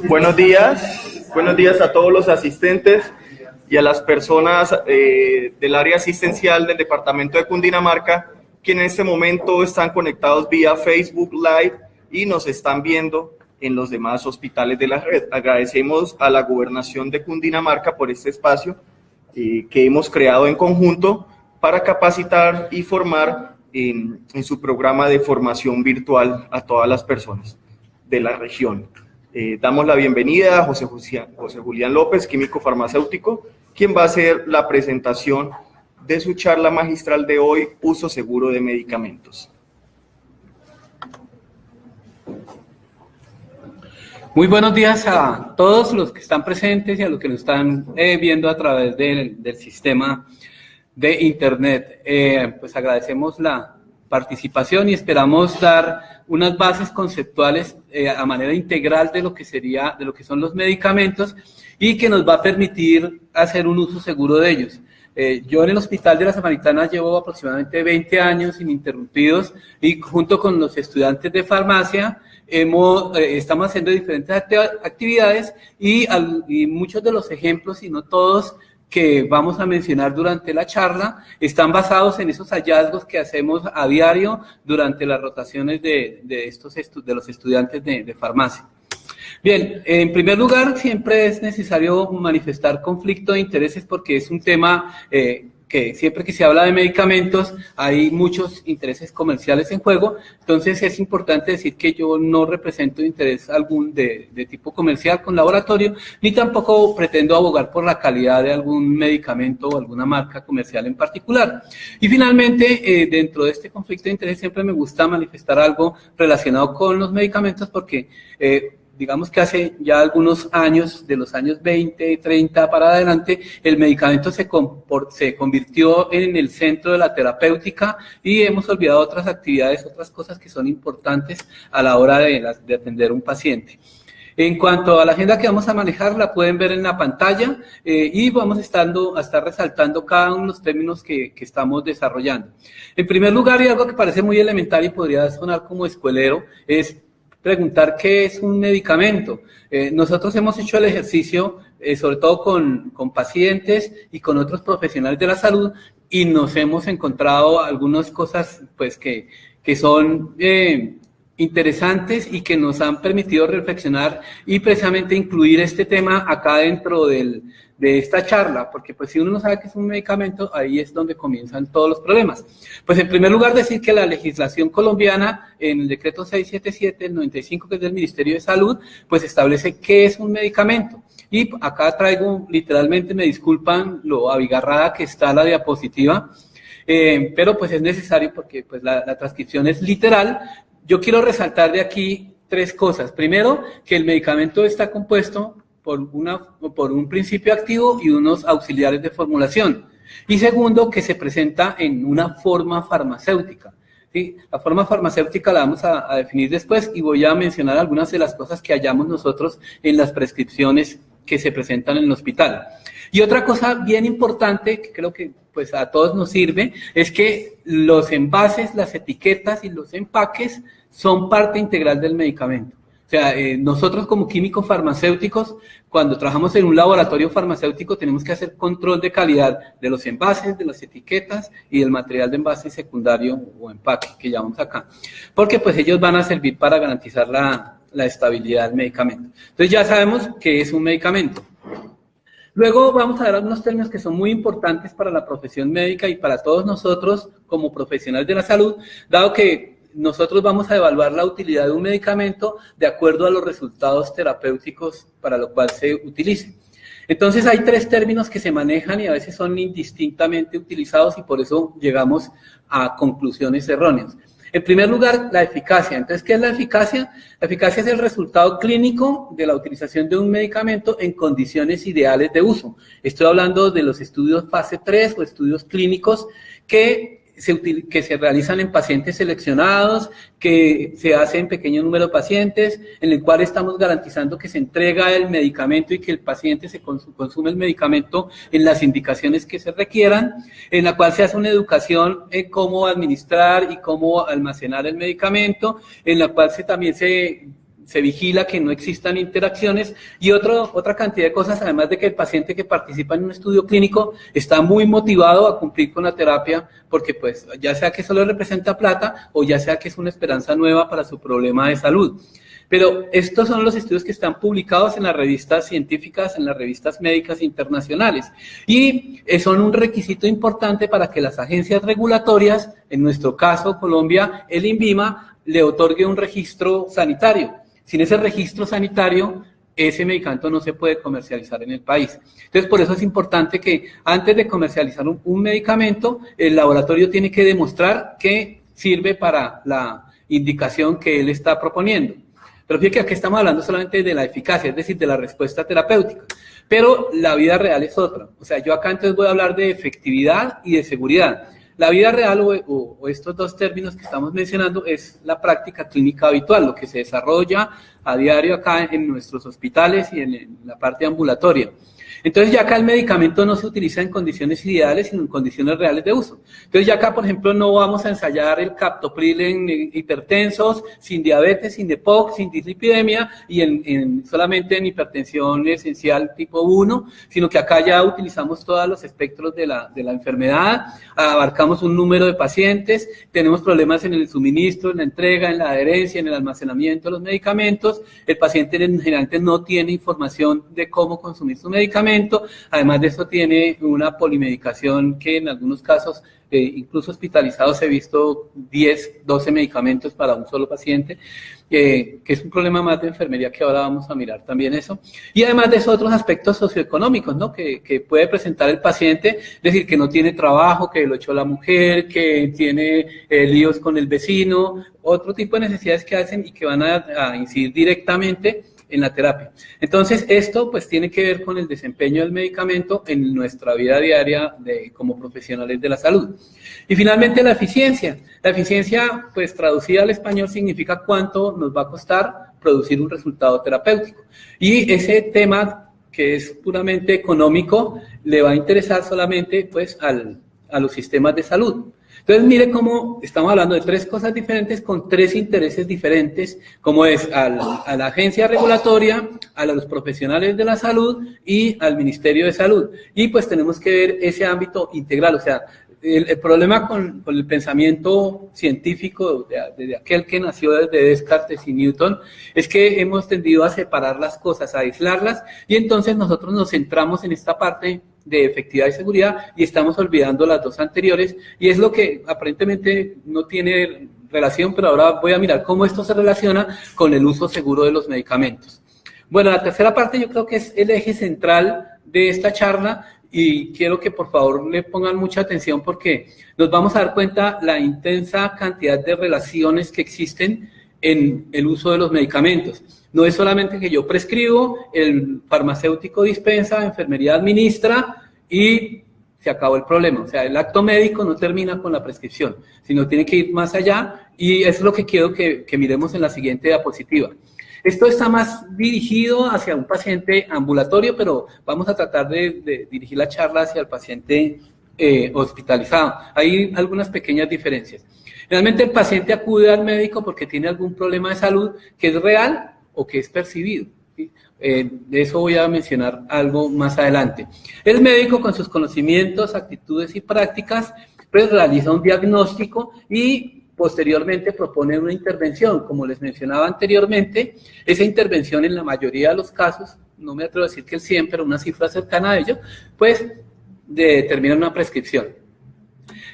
Buenos días a todos los asistentes y a las personas del área asistencial del departamento de Cundinamarca que en este momento están conectados vía Facebook Live y nos están viendo en los demás hospitales de la red. Agradecemos a la Gobernación de Cundinamarca por este espacio que hemos creado en conjunto para capacitar y formar en su programa de formación virtual a todas las personas de la región. Damos la bienvenida a José Julián López, químico farmacéutico, quien va a hacer la presentación de su charla magistral de hoy, Uso Seguro de Medicamentos. Muy buenos días a todos los que están presentes y a los que nos están viendo a través del sistema de Internet. Pues agradecemos la participación y esperamos dar unas bases conceptuales a manera integral de lo que son los medicamentos y que nos va a permitir hacer un uso seguro de ellos. Yo en el Hospital de la Samaritana llevo aproximadamente 20 años ininterrumpidos y junto con los estudiantes de farmacia estamos haciendo diferentes actividades y muchos de los ejemplos, y no todos, que vamos a mencionar durante la charla están basados en esos hallazgos que hacemos a diario durante las rotaciones de los estudiantes de farmacia. Bien, en primer lugar, siempre es necesario manifestar conflicto de intereses porque es un tema que siempre que se habla de medicamentos hay muchos intereses comerciales en juego, entonces es importante decir que yo no represento interés algún de tipo comercial con laboratorio, ni tampoco pretendo abogar por la calidad de algún medicamento o alguna marca comercial en particular. Y finalmente, dentro de este conflicto de interés siempre me gusta manifestar algo relacionado con los medicamentos porque digamos que hace ya algunos años, de los años 20, 30 para adelante, el medicamento se convirtió en el centro de la terapéutica y hemos olvidado otras actividades, otras cosas que son importantes a la hora de atender a un paciente. En cuanto a la agenda que vamos a manejar, la pueden ver en la pantalla y vamos a estar resaltando cada uno de los términos que estamos desarrollando. En primer lugar, y algo que parece muy elemental y podría sonar como escuelero, es preguntar qué es un medicamento. Nosotros hemos hecho el ejercicio, sobre todo con pacientes y con otros profesionales de la salud, y nos hemos encontrado algunas cosas pues que son interesantes y que nos han permitido reflexionar y precisamente incluir este tema acá dentro de esta charla, porque pues si uno no sabe qué es un medicamento, ahí es donde comienzan todos los problemas. Pues en primer lugar decir que la legislación colombiana, en el decreto 677 del 95, que es del Ministerio de Salud, pues establece qué es un medicamento. Y acá traigo, literalmente, me disculpan lo abigarrada que está la diapositiva, pero pues es necesario porque pues la transcripción es literal. Yo quiero resaltar de aquí tres cosas. Primero, que el medicamento está compuesto por un principio activo y unos auxiliares de formulación. Y segundo, que se presenta en una forma farmacéutica. ¿Sí? La forma farmacéutica la vamos a definir después y voy a mencionar algunas de las cosas que hallamos nosotros en las prescripciones que se presentan en el hospital. Y otra cosa bien importante, que creo que pues a todos nos sirve, es que los envases, las etiquetas y los empaques son parte integral del medicamento. O sea, nosotros como químicos farmacéuticos, cuando trabajamos en un laboratorio farmacéutico, tenemos que hacer control de calidad de los envases, de las etiquetas y del material de envase secundario o empaque que llamamos acá. Porque pues ellos van a servir para garantizar la estabilidad del medicamento. Entonces ya sabemos qué es un medicamento. Luego vamos a ver algunos términos que son muy importantes para la profesión médica y para todos nosotros como profesionales de la salud, dado que nosotros vamos a evaluar la utilidad de un medicamento de acuerdo a los resultados terapéuticos para lo cual se utilice. Entonces hay tres términos que se manejan y a veces son indistintamente utilizados y por eso llegamos a conclusiones erróneas. En primer lugar, la eficacia. Entonces, ¿qué es la eficacia? La eficacia es el resultado clínico de la utilización de un medicamento en condiciones ideales de uso. Estoy hablando de los estudios fase 3 o estudios clínicos que se realizan en pacientes seleccionados, que se hace en pequeño número de pacientes, en el cual estamos garantizando que se entrega el medicamento y que el paciente se consume el medicamento en las indicaciones que se requieran, en la cual se hace una educación en cómo administrar y cómo almacenar el medicamento, en la cual también se se vigila que no existan interacciones y otra cantidad de cosas, además de que el paciente que participa en un estudio clínico está muy motivado a cumplir con la terapia porque pues ya sea que solo representa plata o ya sea que es una esperanza nueva para su problema de salud. Pero estos son los estudios que están publicados en las revistas científicas, en las revistas médicas internacionales. Y son un requisito importante para que las agencias regulatorias, en nuestro caso Colombia, el INVIMA, le otorgue un registro sanitario. Sin ese registro sanitario, ese medicamento no se puede comercializar en el país. Entonces, por eso es importante que antes de comercializar un medicamento, el laboratorio tiene que demostrar que sirve para la indicación que él está proponiendo. Pero fíjate que aquí estamos hablando solamente de la eficacia, es decir, de la respuesta terapéutica. Pero la vida real es otra. O sea, yo acá entonces voy a hablar de efectividad y de seguridad. La vida real o estos dos términos que estamos mencionando es la práctica clínica habitual, lo que se desarrolla a diario acá en nuestros hospitales y en la parte ambulatoria. Entonces ya acá el medicamento no se utiliza en condiciones ideales, sino en condiciones reales de uso. Entonces ya acá, por ejemplo, no vamos a ensayar el captopril en hipertensos, sin diabetes, sin EPOC, sin dislipidemia y solamente en hipertensión esencial tipo 1, sino que acá ya utilizamos todos los espectros de la enfermedad, abarcamos un número de pacientes, tenemos problemas en el suministro, en la entrega, en la adherencia, en el almacenamiento de los medicamentos, el paciente generalmente no tiene información de cómo consumir su medicamento. Además de eso tiene una polimedicación que en algunos casos, incluso hospitalizados, he visto 10, 12 medicamentos para un solo paciente, que es un problema más de enfermería que ahora vamos a mirar también eso. Y además de eso otros aspectos socioeconómicos, ¿no? que puede presentar el paciente, es decir, que no tiene trabajo, que lo echó la mujer, que tiene líos con el vecino, otro tipo de necesidades que hacen y que van a incidir directamente en la terapia. Entonces, esto pues tiene que ver con el desempeño del medicamento en nuestra vida diaria como profesionales de la salud. Y finalmente la eficiencia. La eficiencia, pues traducida al español, significa cuánto nos va a costar producir un resultado terapéutico. Y ese tema, que es puramente económico, le va a interesar solamente pues a los sistemas de salud. Entonces, mire cómo estamos hablando de tres cosas diferentes con tres intereses diferentes, como es a la agencia regulatoria, a los profesionales de la salud y al Ministerio de Salud. Y pues tenemos que ver ese ámbito integral, o sea, el problema con el pensamiento científico de aquel que nació desde Descartes y Newton es que hemos tendido a separar las cosas, a aislarlas, y entonces nosotros nos centramos en esta parte de efectividad y seguridad y estamos olvidando las dos anteriores, y es lo que aparentemente no tiene relación, pero ahora voy a mirar cómo esto se relaciona con el uso seguro de los medicamentos. Bueno, la tercera parte yo creo que es el eje central de esta charla y quiero que por favor le pongan mucha atención porque nos vamos a dar cuenta la intensa cantidad de relaciones que existen en el uso de los medicamentos. No es solamente que yo prescribo, el farmacéutico dispensa, enfermería administra y se acabó el problema. O sea, el acto médico no termina con la prescripción, sino tiene que ir más allá y eso es lo que quiero que miremos en la siguiente diapositiva. Esto está más dirigido hacia un paciente ambulatorio, pero vamos a tratar de dirigir la charla hacia el paciente hospitalizado. Hay algunas pequeñas diferencias. Realmente el paciente acude al médico porque tiene algún problema de salud que es real o que es percibido. ¿Sí? De eso voy a mencionar algo más adelante. El médico, con sus conocimientos, actitudes y prácticas, pues realiza un diagnóstico y posteriormente propone una intervención. Como les mencionaba anteriormente, esa intervención en la mayoría de los casos, no me atrevo a decir que el 100, pero una cifra cercana a ello, pues determina una prescripción.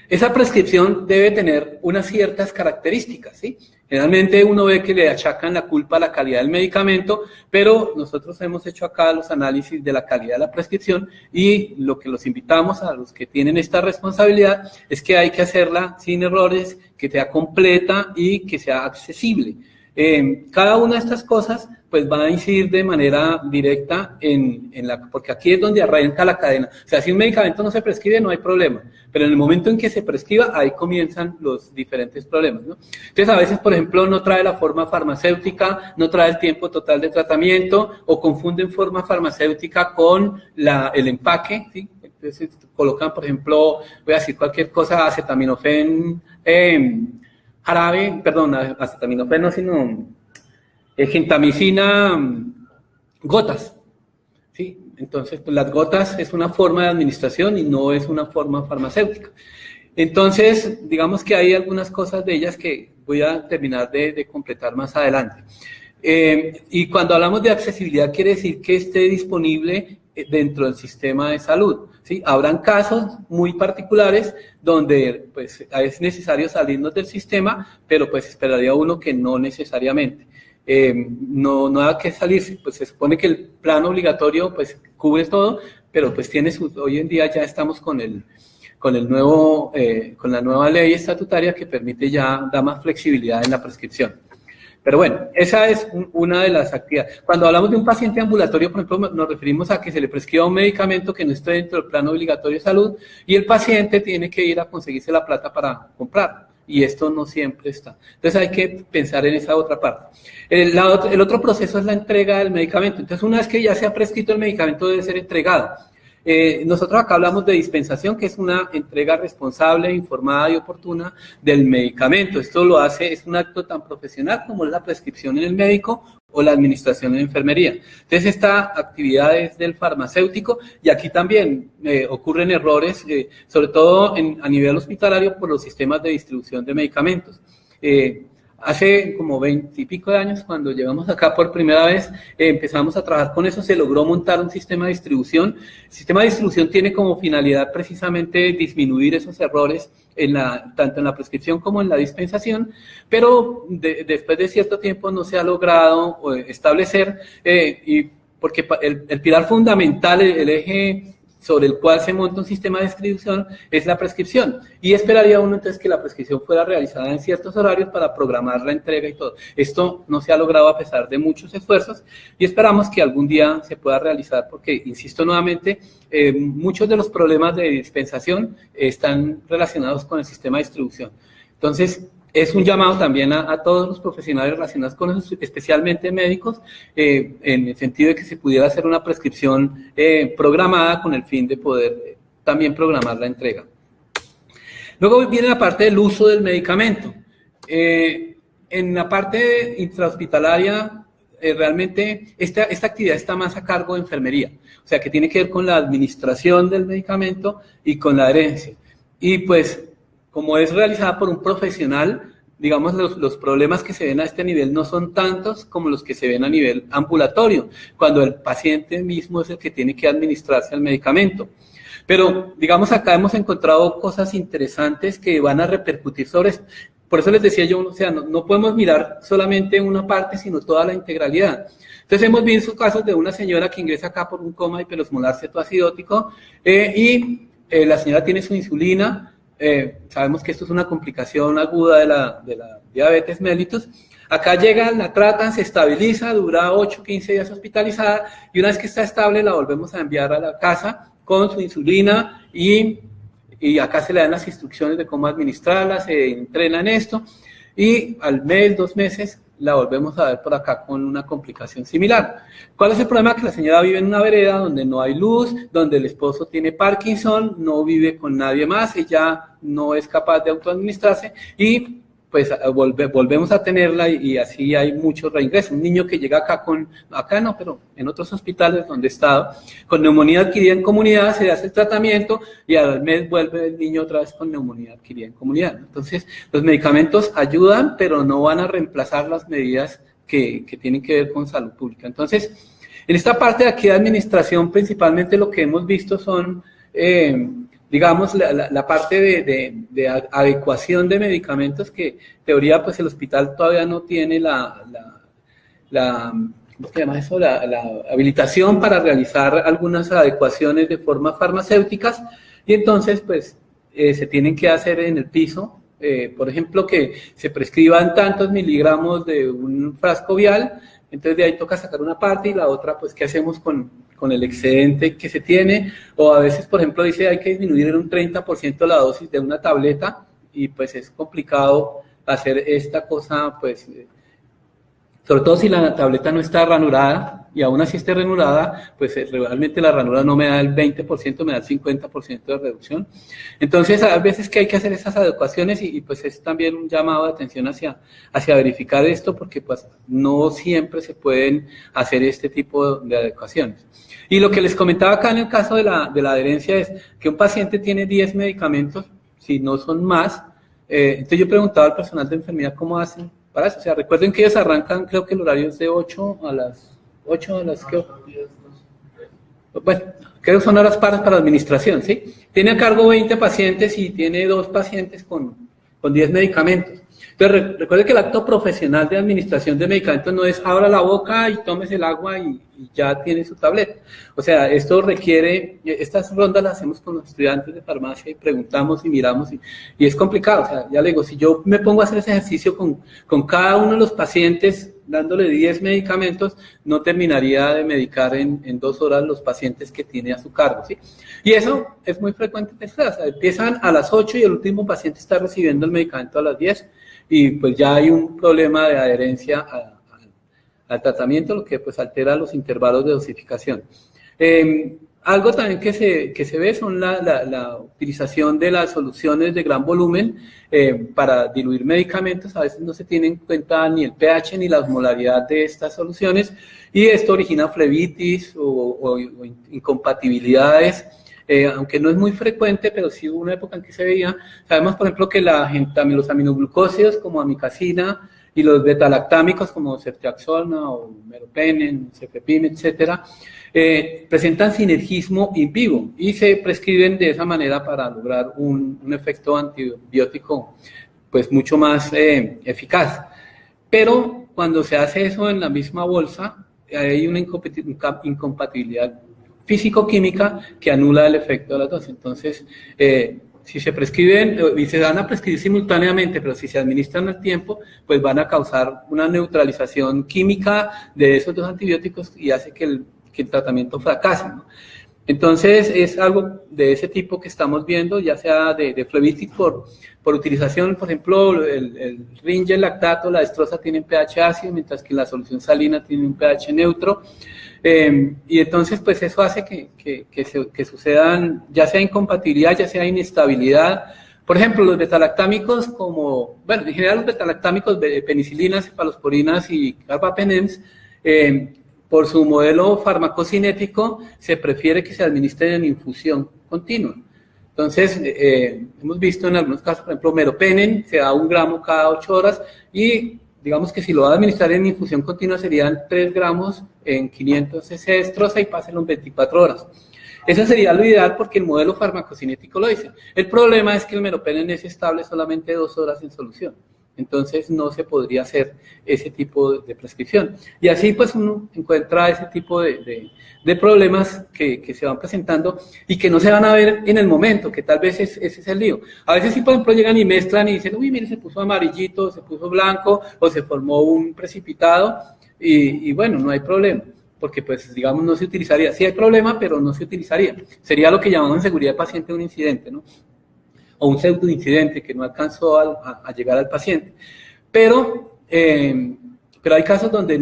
Esa prescripción debe tener unas ciertas características, ¿sí? Generalmente uno ve que le achacan la culpa a la calidad del medicamento, pero nosotros hemos hecho acá los análisis de la calidad de la prescripción y lo que los invitamos a los que tienen esta responsabilidad es que hay que hacerla sin errores, que sea completa y que sea accesible. Cada una de estas cosas pues va a incidir de manera directa porque aquí es donde arranca la cadena. O sea, si un medicamento no se prescribe no hay problema, pero en el momento en que se prescriba ahí comienzan los diferentes problemas, ¿no? Entonces a veces, por ejemplo, no trae la forma farmacéutica, no trae el tiempo total de tratamiento o confunden forma farmacéutica con el empaque, ¿sí? Entonces colocan, por ejemplo, voy a decir cualquier cosa, acetaminofén, acetaminofén no, sino gentamicina, gotas, ¿sí? Entonces, pues, las gotas es una forma de administración y no es una forma farmacéutica. Entonces, digamos que hay algunas cosas de ellas que voy a terminar de completar más adelante. Y cuando hablamos de accesibilidad, quiere decir que esté disponible dentro del sistema de salud, ¿sí? Habrán casos muy particulares donde pues, es necesario salirnos del sistema, pero pues esperaría uno que no necesariamente. No hay que salirse, pues se supone que el plan obligatorio pues cubre todo, pero pues hoy en día ya estamos con la nueva ley estatutaria que permite ya dar más flexibilidad en la prescripción. Pero bueno, esa es una de las actividades. Cuando hablamos de un paciente ambulatorio, por ejemplo, nos referimos a que se le prescriba un medicamento que no esté dentro del plan obligatorio de salud y el paciente tiene que ir a conseguirse la plata para comprarlo. Y esto no siempre está. Entonces hay que pensar en esa otra parte. El otro proceso es la entrega del medicamento. Entonces una vez que ya se ha prescrito el medicamento debe ser entregado. Nosotros acá hablamos de dispensación, que es una entrega responsable, informada y oportuna del medicamento. Esto lo hace, es un acto tan profesional como es la prescripción en el médico o la administración en enfermería. Entonces, esta actividad es del farmacéutico y aquí también ocurren errores, sobre todo a nivel hospitalario por los sistemas de distribución de medicamentos. Hace como 20 y pico de años, cuando llegamos acá por primera vez, empezamos a trabajar con eso, se logró montar un sistema de distribución. El sistema de distribución tiene como finalidad precisamente disminuir esos errores tanto en la prescripción como en la dispensación, pero después de cierto tiempo no se ha logrado establecer, porque el pilar fundamental, el eje sobre el cual se monta un sistema de distribución es la prescripción, y esperaría uno entonces que la prescripción fuera realizada en ciertos horarios para programar la entrega y todo. Esto no se ha logrado a pesar de muchos esfuerzos y esperamos que algún día se pueda realizar porque, insisto nuevamente, muchos de los problemas de dispensación están relacionados con el sistema de distribución. Entonces, es un llamado también a todos los profesionales relacionados con eso, especialmente médicos, en el sentido de que se pudiera hacer una prescripción programada con el fin de poder también programar la entrega. Luego viene la parte del uso del medicamento. En la parte intrahospitalaria, realmente esta actividad está más a cargo de enfermería, o sea que tiene que ver con la administración del medicamento y con la adherencia. Y pues, como es realizada por un profesional, digamos, los problemas que se ven a este nivel no son tantos como los que se ven a nivel ambulatorio, cuando el paciente mismo es el que tiene que administrarse el medicamento. Pero, digamos, acá hemos encontrado cosas interesantes que van a repercutir sobre esto. Por eso les decía yo, o sea, no podemos mirar solamente una parte, sino toda la integralidad. Entonces, hemos visto casos de una señora que ingresa acá por un coma hiperosmolar cetoacidótico y la señora tiene su insulina. Sabemos que esto es una complicación aguda de la diabetes mellitus. Acá llegan, la tratan, se estabiliza, dura 8, 15 días hospitalizada y una vez que está estable la volvemos a enviar a la casa con su insulina y acá se le dan las instrucciones de cómo administrarla, se entrena en esto y al mes, 2 meses la volvemos a ver por acá con una complicación similar. ¿Cuál es el problema? Que la señora vive en una vereda donde no hay luz, donde el esposo tiene Parkinson, no vive con nadie más, ella no es capaz de autoadministrarse y pues volvemos a tenerla y así hay muchos reingresos. Un niño que llega acá no, pero en otros hospitales donde he estado, con neumonía adquirida en comunidad, se hace el tratamiento y al mes vuelve el niño otra vez con neumonía adquirida en comunidad. Entonces, los medicamentos ayudan, pero no van a reemplazar las medidas que tienen que ver con salud pública. Entonces, en esta parte de aquí de administración, principalmente lo que hemos visto son digamos, la parte de adecuación de medicamentos que, en teoría, pues el hospital todavía no tiene ¿cómo se llama eso? La habilitación para realizar algunas adecuaciones de formas farmacéuticas y entonces, pues, se tienen que hacer en el piso, por ejemplo, que se prescriban tantos miligramos de un frasco vial, entonces de ahí toca sacar una parte y la otra, pues, ¿qué hacemos con el excedente que se tiene? O a veces, por ejemplo, dice hay que disminuir en un 30% la dosis de una tableta y pues es complicado hacer esta cosa, pues, sobre todo si la tableta no está ranurada, y aún así esté ranurada, pues realmente la ranura no me da el 20%, me da el 50% de reducción. Entonces, a veces que hay que hacer esas adecuaciones y pues es también un llamado de atención hacia verificar esto, porque pues no siempre se pueden hacer este tipo de adecuaciones. Y lo que les comentaba acá en el caso de la adherencia es que un paciente tiene 10 medicamentos, si no son más. Entonces yo preguntaba al personal de enfermería cómo hacen para eso. O sea, recuerden que ellos arrancan, creo que el horario es de 8 a las 8 de las que... Bueno, creo que son horas para la administración, ¿sí? Tiene a cargo 20 pacientes y tiene 2 pacientes con 10 medicamentos. Entonces, recuerde que el acto profesional de administración de medicamentos no es abra la boca y tómese el agua y ya tiene su tableta. O sea, esto requiere, estas rondas las hacemos con los estudiantes de farmacia y preguntamos y miramos y es complicado. O sea, ya le digo, si yo me pongo a hacer ese ejercicio con cada uno de los pacientes, dándole 10 medicamentos, no terminaría de medicar en 2 horas los pacientes que tiene a su cargo, ¿sí? Y eso es muy frecuente en o sea, empiezan a las 8 y el último paciente está recibiendo el medicamento a las 10 y pues ya hay un problema de adherencia al tratamiento, lo que pues altera los intervalos de dosificación. Algo también que se ve son la utilización de las soluciones de gran volumen para diluir medicamentos. A veces no se tiene en cuenta ni el pH ni la osmolaridad de estas soluciones y esto origina flebitis o incompatibilidades, aunque no es muy frecuente, pero sí hubo una época en que se veía. Sabemos, por ejemplo, que los aminoglucósidos como amicacina y los betalactámicos como ceftriaxona o meropenem, cefepime, etcétera, presentan sinergismo in vivo y se prescriben de esa manera para lograr un efecto antibiótico pues mucho más eficaz. Pero cuando se hace eso en la misma bolsa, hay una incompatibilidad físico-química que anula el efecto de la dosis. Entonces, si se prescriben y se van a prescribir simultáneamente, pero si se administran al tiempo, pues van a causar una neutralización química de esos 2 antibióticos y hace que el tratamiento fracase, ¿no? Entonces, es algo de ese tipo que estamos viendo, ya sea de flebitis por utilización, por ejemplo, el Ringel lactato, la destroza tienen pH ácido, mientras que la solución salina tiene un pH neutro. Y entonces, pues eso hace que sucedan, ya sea incompatibilidad, ya sea inestabilidad. Por ejemplo, los betalactámicos en general los betalactámicos, penicilinas, cefalosporinas y carbapenems, por su modelo farmacocinético, se prefiere que se administren en infusión continua. Entonces, hemos visto en algunos casos, por ejemplo, meropenem, se da 1 gramo cada 8 horas y digamos que si lo va a administrar en infusión continua serían 3 gramos en 500 cc de destroza y pásenlo en 24 horas. Eso sería lo ideal porque el modelo farmacocinético lo dice. El problema es que el meropenem es estable solamente 2 horas en solución. Entonces no se podría hacer ese tipo de prescripción. Y así pues uno encuentra ese tipo de problemas que se van presentando y que no se van a ver en el momento, que tal vez ese es el lío. A veces sí, por ejemplo, llegan y mezclan y dicen, uy, mire, se puso amarillito, se puso blanco o se formó un precipitado y bueno, no hay problema. Porque pues digamos no se utilizaría, sí hay problema, pero no se utilizaría. Sería lo que llamamos en seguridad del paciente un incidente, ¿no? O un pseudoincidente que no alcanzó a llegar al paciente. Pero hay casos donde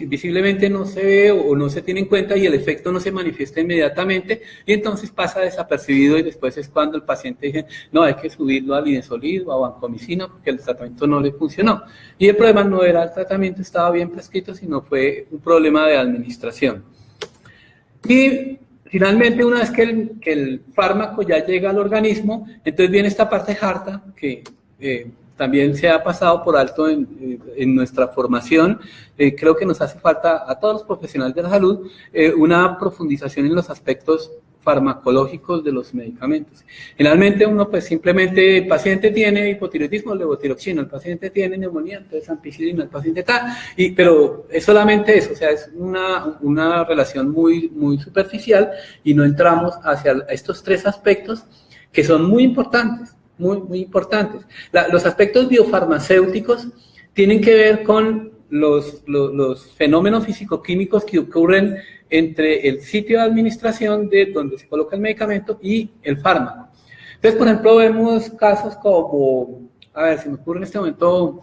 visiblemente no se ve o no se tiene en cuenta y el efecto no se manifiesta inmediatamente y entonces pasa desapercibido y después es cuando el paciente dice, no, hay que subirlo a linezolid o a vancomicina porque el tratamiento no le funcionó. Y el problema no era el tratamiento, estaba bien prescrito, sino fue un problema de administración. Y finalmente, una vez que el fármaco ya llega al organismo, entonces viene esta parte harta que también se ha pasado por alto en nuestra formación. Creo que nos hace falta a todos los profesionales de la salud una profundización en los aspectos farmacológicos de los medicamentos. Generalmente uno pues simplemente, el paciente tiene hipotiroidismo, levotiroxina, el paciente tiene neumonía, entonces ampicilina, el paciente tal, pero es solamente eso, o sea, es una relación muy, muy superficial y no entramos hacia estos 3 aspectos que son muy importantes, muy, muy importantes. Los aspectos biofarmacéuticos tienen que ver con los fenómenos físico-químicos que ocurren entre el sitio de administración de donde se coloca el medicamento y el fármaco. Entonces, por ejemplo, vemos casos como, a ver, se me ocurre en este momento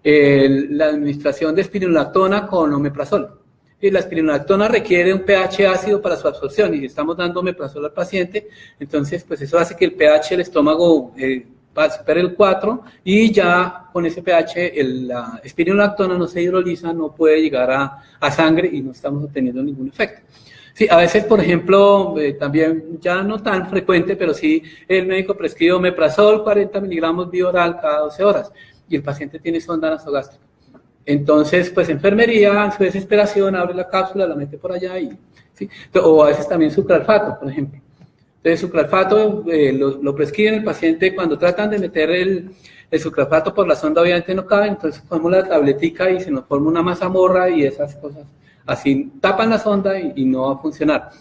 la administración de espironolactona con omeprazol. Y la espironolactona requiere un pH ácido para su absorción y estamos dando omeprazol al paciente, entonces pues eso hace que el pH del estómago supere el 4 y ya con ese pH la espironolactona no se hidroliza, no puede llegar a sangre y no estamos obteniendo ningún efecto. Sí, a veces, por ejemplo, también ya no tan frecuente, pero sí el médico prescribe omeprazol 40 miligramos vía oral cada 12 horas y el paciente tiene sonda nasogástrica. Entonces, pues enfermería, en su desesperación, abre la cápsula, la mete por allá y, ¿sí? O a veces también sucralfato, por ejemplo. Entonces, sucralfato lo prescriben el paciente cuando tratan de meter el sucralfato por la sonda, obviamente no cabe, entonces ponemos la tabletica y se nos forma una mazamorra y esas cosas. Así tapan la sonda y no va a funcionar.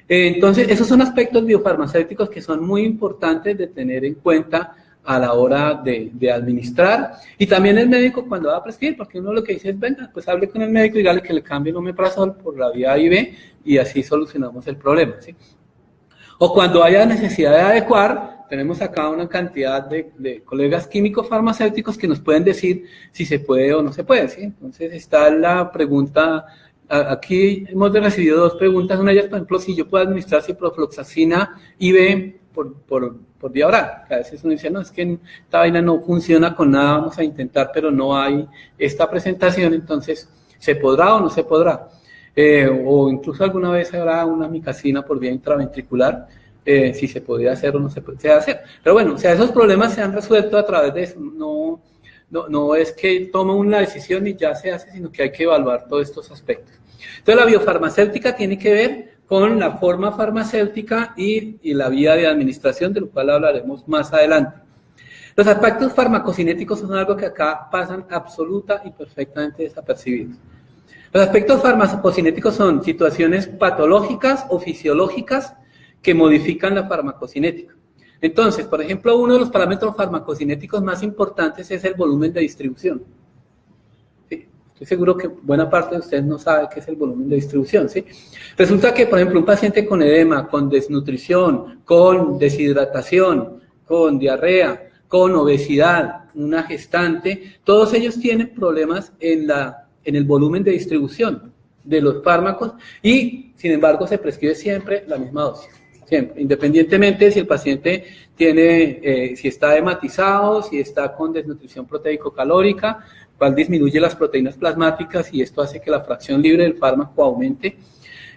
Entonces, esos son aspectos biofarmacéuticos que son muy importantes de tener en cuenta a la hora de administrar, y también el médico cuando va a prescribir, porque uno lo que dice es, venga, pues hable con el médico y dígale que le cambie el omeprazol por la vía IV y así solucionamos el problema, ¿sí? O cuando haya necesidad de adecuar, tenemos acá una cantidad de colegas químicos farmacéuticos que nos pueden decir si se puede o no se puede, ¿sí? Entonces está la pregunta, aquí hemos recibido dos preguntas, una de ellas, por ejemplo, si yo puedo administrar ciprofloxacina IV por vía oral, que a veces uno dice, no, es que esta vaina no funciona con nada, vamos a intentar, pero no hay esta presentación, entonces, ¿se podrá o no se podrá? O incluso alguna vez habrá una amicacina por vía intraventricular, si se podría hacer o no se puede hacer. Pero bueno, o sea, esos problemas se han resuelto a través de eso, no es que toma una decisión y ya se hace, sino que hay que evaluar todos estos aspectos. Entonces, la biofarmacéutica tiene que ver con la forma farmacéutica y la vía de administración, de lo cual hablaremos más adelante. Los aspectos farmacocinéticos son algo que acá pasan absoluta y perfectamente desapercibidos. Los aspectos farmacocinéticos son situaciones patológicas o fisiológicas que modifican la farmacocinética. Entonces, por ejemplo, uno de los parámetros farmacocinéticos más importantes es el volumen de distribución. Estoy seguro que buena parte de ustedes no sabe qué es el volumen de distribución, ¿sí? Resulta que, por ejemplo, un paciente con edema, con desnutrición, con deshidratación, con diarrea, con obesidad, una gestante, todos ellos tienen problemas en el volumen de distribución de los fármacos y, sin embargo, se prescribe siempre la misma dosis. Siempre, independientemente de si el paciente tiene, si está hematizado, si está con desnutrición proteico-calórica, cual disminuye las proteínas plasmáticas y esto hace que la fracción libre del fármaco aumente.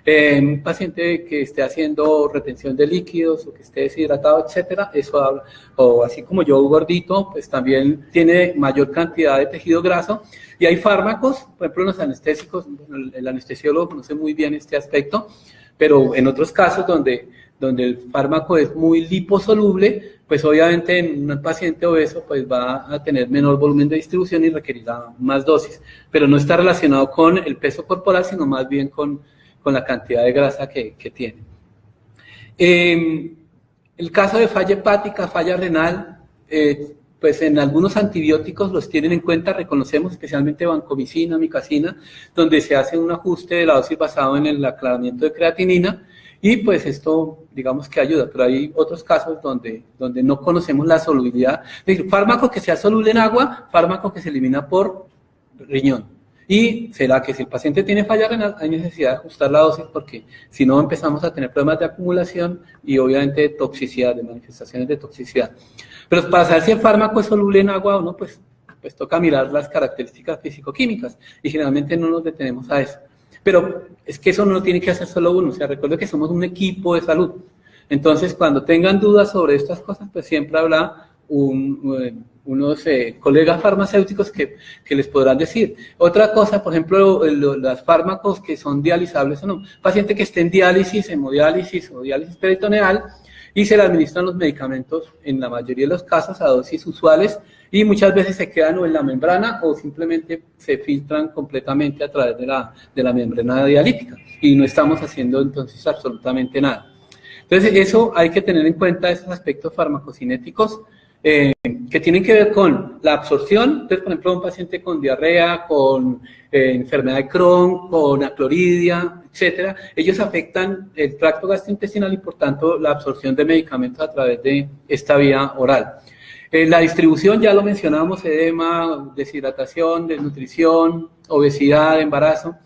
Un paciente que esté haciendo retención de líquidos o que esté deshidratado, etcétera, eso habla, o así como yo gordito, pues también tiene mayor cantidad de tejido graso. Y hay fármacos, por ejemplo, los anestésicos, el anestesiólogo conoce muy bien este aspecto, pero en otros casos donde el fármaco es muy liposoluble, pues obviamente en un paciente obeso pues va a tener menor volumen de distribución y requerirá más dosis, pero no está relacionado con el peso corporal, sino más bien con la cantidad de grasa que tiene. El caso de falla hepática, falla renal, pues en algunos antibióticos los tienen en cuenta, reconocemos especialmente vancomicina, amicacina, donde se hace un ajuste de la dosis basado en el aclaramiento de creatinina, y pues esto, digamos que ayuda, pero hay otros casos donde no conocemos la solubilidad. Es decir, fármaco que sea soluble en agua, fármaco que se elimina por riñón. Y será que si el paciente tiene falla renal, hay necesidad de ajustar la dosis porque si no empezamos a tener problemas de acumulación y obviamente de toxicidad, de manifestaciones de toxicidad. Pero para saber si el fármaco es soluble en agua o no, pues toca mirar las características físico-químicas y generalmente no nos detenemos a eso. Pero es que eso no lo tiene que hacer solo uno, o sea, recuerden que somos un equipo de salud. Entonces, cuando tengan dudas sobre estas cosas, pues siempre habrá unos colegas farmacéuticos que les podrán decir. Otra cosa, por ejemplo, los fármacos que son dializables o no. Paciente que esté en diálisis, hemodiálisis o diálisis peritoneal, y se le administran los medicamentos en la mayoría de los casos a dosis usuales y muchas veces se quedan o en la membrana o simplemente se filtran completamente a través de la membrana dialítica y no estamos haciendo entonces absolutamente nada. Entonces eso hay que tener en cuenta esos aspectos farmacocinéticos que tienen que ver con la absorción. Entonces, por ejemplo, un paciente con diarrea, con enfermedad de Crohn, con acloridia, etcétera, ellos afectan el tracto gastrointestinal y por tanto la absorción de medicamentos a través de esta vía oral. La distribución, ya lo mencionamos, edema, deshidratación, desnutrición, obesidad, embarazo.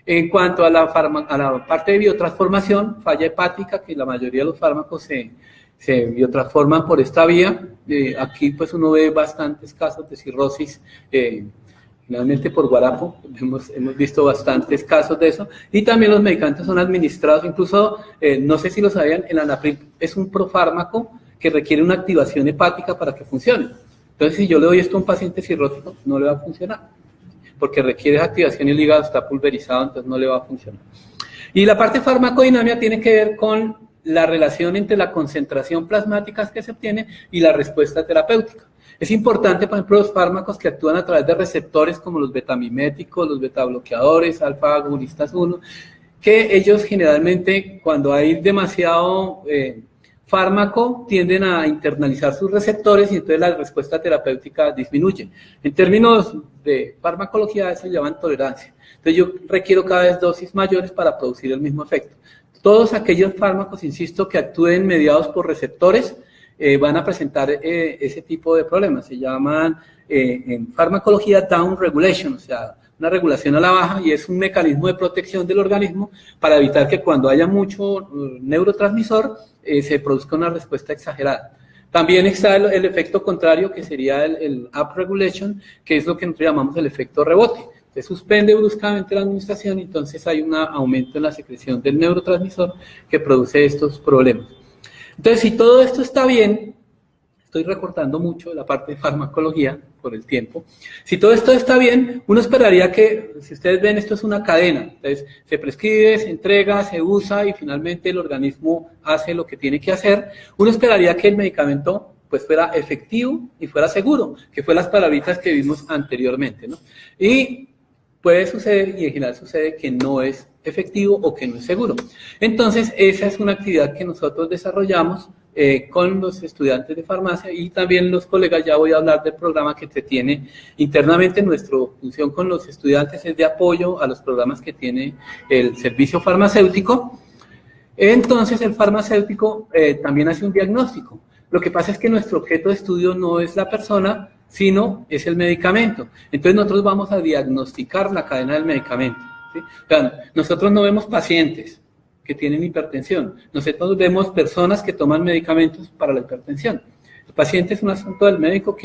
En cuanto a la parte de biotransformación, falla hepática, que la mayoría de los fármacos se biotransforman por esta vía. Aquí pues uno ve bastantes casos de cirrosis, finalmente por guarapo, hemos visto bastantes casos de eso, y también los medicamentos son administrados, incluso, no sé si lo sabían, el anapril es un profármaco que requiere una activación hepática para que funcione. Entonces, si yo le doy esto a un paciente cirrótico, no le va a funcionar, porque requiere activación y el hígado está pulverizado, entonces no le va a funcionar. Y la parte farmacodinámica tiene que ver con la relación entre la concentración plasmática que se obtiene y la respuesta terapéutica. Es importante, por ejemplo, los fármacos que actúan a través de receptores como los betamiméticos, los betabloqueadores, alfa-agonistas 1, que ellos generalmente, cuando hay demasiado fármaco, tienden a internalizar sus receptores y entonces la respuesta terapéutica disminuye. En términos de farmacología, eso se llama tolerancia. Entonces yo requiero cada vez dosis mayores para producir el mismo efecto. Todos aquellos fármacos, insisto, que actúen mediados por receptores, van a presentar ese tipo de problemas. Se llaman en farmacología down regulation, o sea, una regulación a la baja, y es un mecanismo de protección del organismo para evitar que cuando haya mucho neurotransmisor se produzca una respuesta exagerada. También está el efecto contrario, que sería el up regulation, que es lo que nosotros llamamos el efecto rebote. Se suspende bruscamente la administración y entonces hay un aumento en la secreción del neurotransmisor que produce estos problemas. Entonces, si todo esto está bien, estoy recortando mucho la parte de farmacología por el tiempo, si todo esto está bien, uno esperaría que, si ustedes ven, esto es una cadena, entonces se prescribe, se entrega, se usa y finalmente el organismo hace lo que tiene que hacer. Uno esperaría que el medicamento pues fuera efectivo y fuera seguro, que fue las palabritas que vimos anteriormente, ¿no? Y puede suceder, y en general sucede, que no es efectivo o que no es seguro. Entonces, esa es una actividad que nosotros desarrollamos con los estudiantes de farmacia y también los colegas. Ya voy a hablar del programa que se tiene internamente. Nuestra función con los estudiantes es de apoyo a los programas que tiene el servicio farmacéutico. Entonces, el farmacéutico también hace un diagnóstico. Lo que pasa es que nuestro objeto de estudio no es la persona, sino es el medicamento. Entonces, nosotros vamos a diagnosticar la cadena del medicamento, ¿sí? O sea, nosotros no vemos pacientes que tienen hipertensión, nosotros vemos personas que toman medicamentos para la hipertensión. El paciente es un asunto del médico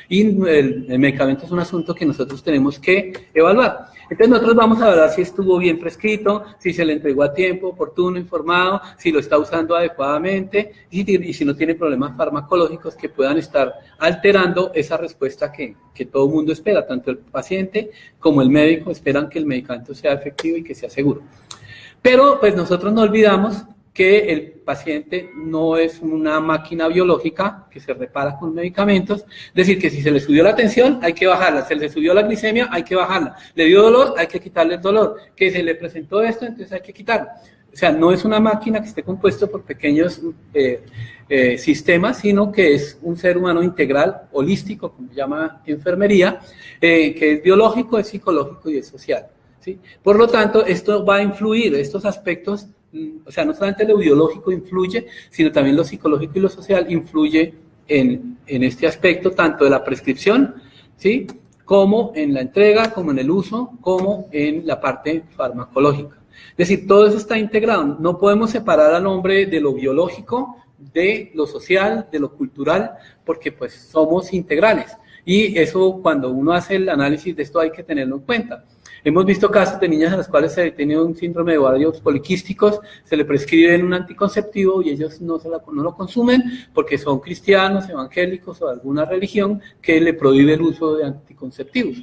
y el medicamento es un asunto que nosotros tenemos que evaluar. Entonces nosotros vamos a evaluar si estuvo bien prescrito, si se le entregó a tiempo, oportuno, informado, si lo está usando adecuadamente y si no tiene problemas farmacológicos que puedan estar alterando esa respuesta que todo el mundo espera, tanto el paciente como el médico esperan que el medicamento sea efectivo y que sea seguro. Pero pues nosotros no olvidamos que el paciente no es una máquina biológica que se repara con medicamentos, es decir, que si se le subió la tensión, hay que bajarla, se le subió la glicemia, hay que bajarla, le dio dolor, hay que quitarle el dolor, que se le presentó esto, entonces hay que quitarlo. O sea, no es una máquina que esté compuesto por pequeños sistemas, sino que es un ser humano integral, holístico, como se llama enfermería, que es biológico, es psicológico y es social, ¿sí? Por lo tanto, esto va a influir, estos aspectos. O sea, no solamente lo biológico influye, sino también lo psicológico y lo social influye en este aspecto, tanto de la prescripción, ¿sí?, como en la entrega, como en el uso, como en la parte farmacológica. Es decir, todo eso está integrado. No podemos separar al hombre de lo biológico, de lo social, de lo cultural, porque pues somos integrales. Y eso, cuando uno hace el análisis de esto, hay que tenerlo en cuenta. Hemos visto casos de niñas a las cuales se tiene un síndrome de ovarios poliquísticos, se le prescriben un anticonceptivo y ellos no lo consumen porque son cristianos, evangélicos o de alguna religión que le prohíbe el uso de anticonceptivos.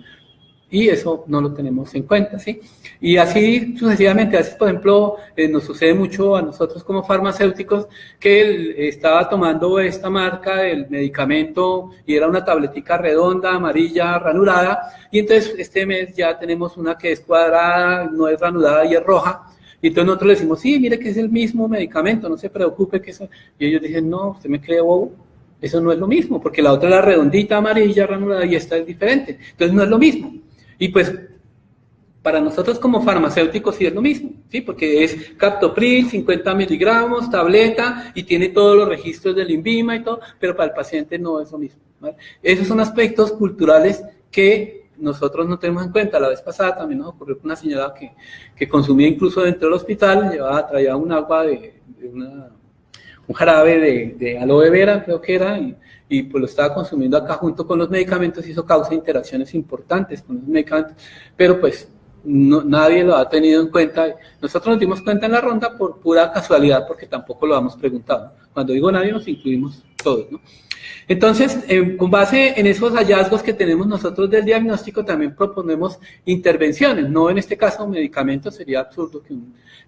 Y eso no lo tenemos en cuenta, ¿sí? Y así sucesivamente. A veces, por ejemplo, nos sucede mucho a nosotros como farmacéuticos que él estaba tomando esta marca del medicamento y era una tabletica redonda, amarilla, ranurada, y entonces este mes ya tenemos una que es cuadrada, no es ranurada y es roja, y entonces nosotros le decimos, sí, mire que es el mismo medicamento, no se preocupe que eso... Y ellos dicen, no, usted me cree bobo, eso no es lo mismo, porque la otra era redondita, amarilla, ranurada, y esta es diferente, entonces no es lo mismo. Y pues, para nosotros como farmacéuticos sí es lo mismo, ¿sí? Porque es captopril, 50 miligramos, tableta, y tiene todos los registros del INVIMA y todo, pero para el paciente no es lo mismo, ¿vale? Esos son aspectos culturales que nosotros no tenemos en cuenta. La vez pasada también nos ocurrió con una señora que consumía incluso dentro del hospital, traía un agua un jarabe de aloe vera, creo que era, y pues lo estaba consumiendo acá junto con los medicamentos, y eso causa interacciones importantes con los medicamentos, pero pues nadie lo ha tenido en cuenta. Nosotros nos dimos cuenta en la ronda por pura casualidad, porque tampoco lo habíamos preguntado. Cuando digo nadie, nos incluimos todos, ¿no? Entonces, con base en esos hallazgos que tenemos nosotros del diagnóstico, también proponemos intervenciones, no en este caso medicamentos. Sería absurdo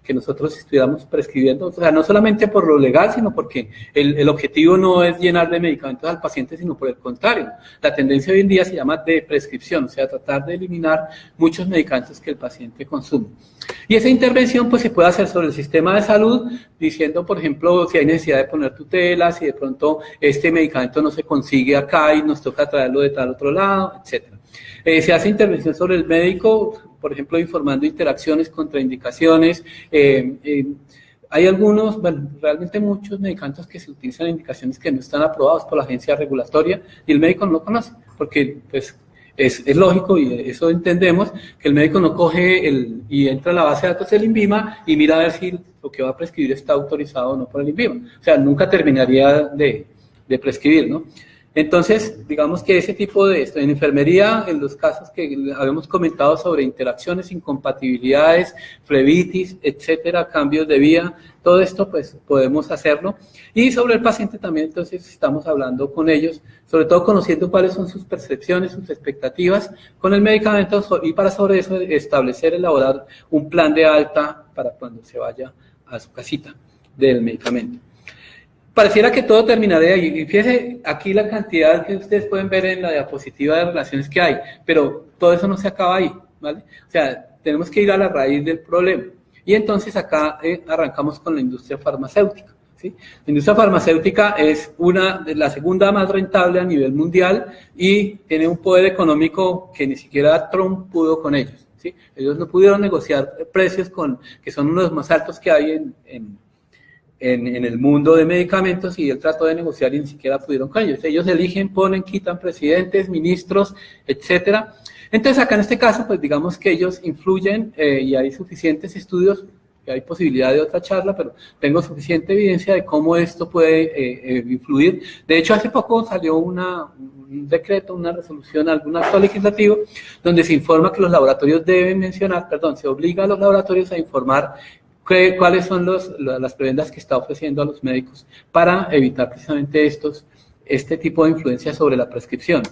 que nosotros estuviéramos prescribiendo, o sea, no solamente por lo legal, sino porque el objetivo no es llenar de medicamentos al paciente, sino por el contrario. La tendencia hoy en día se llama de prescripción, o sea, tratar de eliminar muchos medicamentos que el paciente consume. Y esa intervención pues se puede hacer sobre el sistema de salud, diciendo, por ejemplo, si hay necesidad de poner tutelas, si de pronto este medicamento no se consigue acá y nos toca traerlo de tal otro lado, etc. Se hace intervención sobre el médico, por ejemplo, informando interacciones, contraindicaciones. Hay algunos, bueno, realmente muchos medicamentos que se utilizan en indicaciones que no están aprobados por la agencia regulatoria y el médico no lo conoce, porque pues es lógico, y eso entendemos, que el médico no coge y entra a la base de datos del INVIMA y mira a ver si lo que va a prescribir está autorizado o no por el INVIMA. O sea, nunca terminaría de prescribir, ¿no? Entonces, digamos que ese tipo de esto, en enfermería, en los casos que habíamos comentado sobre interacciones, incompatibilidades, flebitis, etcétera, cambios de vía, todo esto pues podemos hacerlo. Y sobre el paciente también, entonces estamos hablando con ellos, sobre todo conociendo cuáles son sus percepciones, sus expectativas con el medicamento, y para sobre eso elaborar un plan de alta para cuando se vaya a su casita del medicamento. Pareciera que todo terminaría ahí, y fíjense aquí la cantidad que ustedes pueden ver en la diapositiva de relaciones que hay, pero todo eso no se acaba ahí, ¿vale? O sea, tenemos que ir a la raíz del problema, y entonces acá arrancamos con la industria farmacéutica, ¿sí? La industria farmacéutica es la segunda más rentable a nivel mundial, y tiene un poder económico que ni siquiera Trump pudo con ellos, ¿sí? Ellos no pudieron negociar precios que son unos de los más altos que hay en el mundo de medicamentos, y él trató de negociar y ni siquiera pudieron con ellos. Ellos eligen, ponen, quitan presidentes, ministros, etcétera. Entonces acá en este caso, pues digamos que ellos influyen, y hay suficientes estudios, que hay posibilidad de otra charla, pero tengo suficiente evidencia de cómo esto puede influir. De hecho, hace poco salió un decreto, una resolución, algún acto legislativo, donde se informa que los laboratorios se obliga a los laboratorios a informar cuáles son las prebendas que está ofreciendo a los médicos para evitar precisamente este tipo de influencia sobre la prescripción.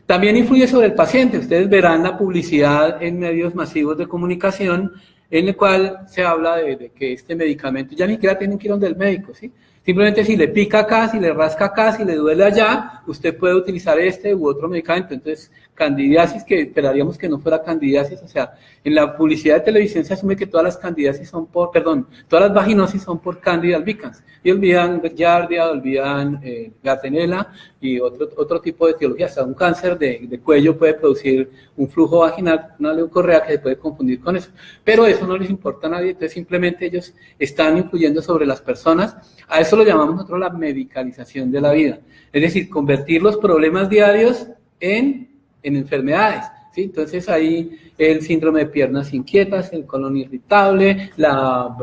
También influye sobre el paciente. Ustedes verán la publicidad en medios masivos de comunicación en el cual se habla de que este medicamento ya ni siquiera tienen que ir donde el médico, ¿sí? Simplemente si le pica acá, si le rasca acá, si le duele allá, usted puede utilizar este u otro medicamento. Entonces, candidiasis, que esperaríamos que no fuera candidiasis, o sea, en la publicidad de televisión se asume que todas las candidiasis todas las vaginosis son por Candida albicans, y olvidan Giardia, olvidan Gardnerella y otro tipo de etiología. Hasta un cáncer de cuello puede producir un flujo vaginal, una leucorrea que se puede confundir con eso, pero eso no les importa a nadie. Entonces simplemente ellos están influyendo sobre las personas. A eso lo llamamos nosotros la medicalización de la vida, es decir, convertir los problemas diarios en enfermedades, ¿sí? Entonces ahí el síndrome de piernas inquietas, el colon irritable, la